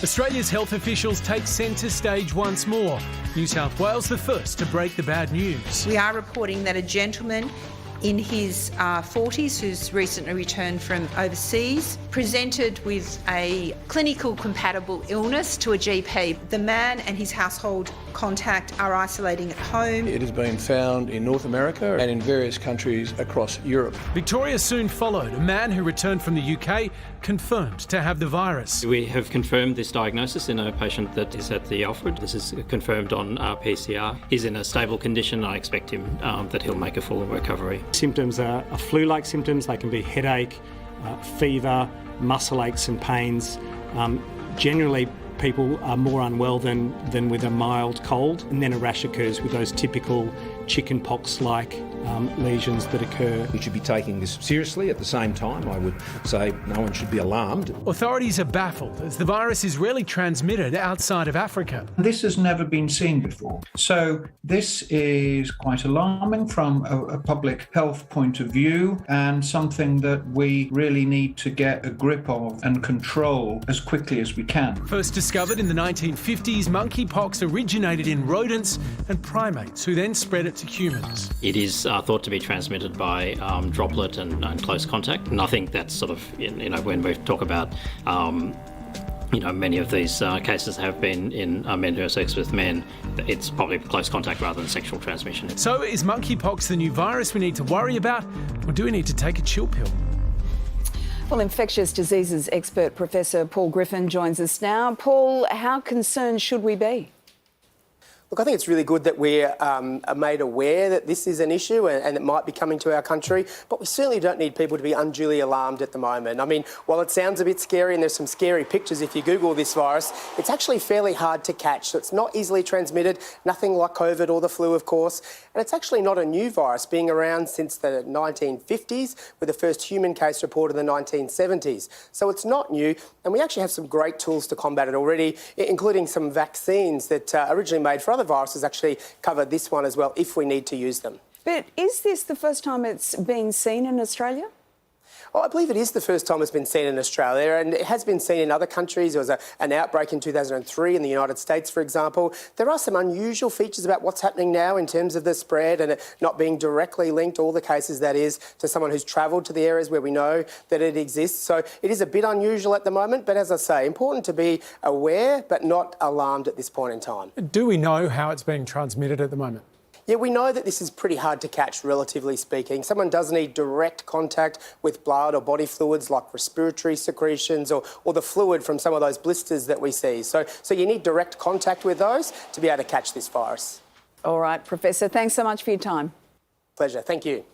Australia's health officials take centre stage once more. New South Wales the first to break the bad news. We are reporting that a gentleman in his 40s who's recently returned from overseas presented with a clinical compatible illness to a GP. The man and his household contact are isolating at home. It has been found in North America and in various countries across Europe. Victoria soon followed. A man who returned from the UK confirmed to have the virus. We have confirmed this diagnosis in a patient that is at the Alfred. This is confirmed on PCR. He's in a stable condition. I expect him that he'll make a full recovery. Symptoms are flu-like symptoms. They can be headache, fever, muscle aches and pains. Generally, people are more unwell than with a mild cold, and then a rash occurs with those typical chickenpox-like lesions that occur. We should be taking this seriously. At the same time, I would say no one should be alarmed. Authorities are baffled as the virus is rarely transmitted outside of Africa. This has never been seen before. So this is quite alarming from a public health point of view, and something that we really need to get a grip of and control as quickly as we can. First discovered in the 1950s, monkeypox originated in rodents and primates, who then spread it to humans. It is thought to be transmitted by droplet and close contact. And I think that's sort of, when we talk about, many of these cases have been in men who have sex with men, it's probably close contact rather than sexual transmission. So is monkeypox the new virus we need to worry about, or do we need to take a chill pill? Well, infectious diseases expert Professor Paul Griffin joins us now. Paul, how concerned should we be? Look, I think it's really good that we're made aware that this is an issue and it might be coming to our country, but we certainly don't need people to be unduly alarmed at the moment. I mean, while it sounds a bit scary and there's some scary pictures if you Google this virus, it's actually fairly hard to catch. So it's not easily transmitted, nothing like COVID or the flu, of course. And it's actually not a new virus, being around since the 1950s, with the first human case reported in the 1970s. So it's not new, and we actually have some great tools to combat it already, including some vaccines that originally made for other viruses actually cover this one as well if we need to use them. But is this the first time it's been seen in Australia? Oh, I believe it is the first time it's been seen in Australia, and it has been seen in other countries. There was an outbreak in 2003 in the United States, for example. There are some unusual features about what's happening now in terms of the spread and it not being directly linked, all the cases that is, to someone who's travelled to the areas where we know that it exists. So it is a bit unusual at the moment, but as I say, important to be aware but not alarmed at this point in time. Do we know how it's being transmitted at the moment? Yeah, we know that this is pretty hard to catch, relatively speaking. Someone does need direct contact with blood or body fluids like respiratory secretions or the fluid from some of those blisters that we see. So you need direct contact with those to be able to catch this virus. All right, Professor, thanks so much for your time. Pleasure. Thank you.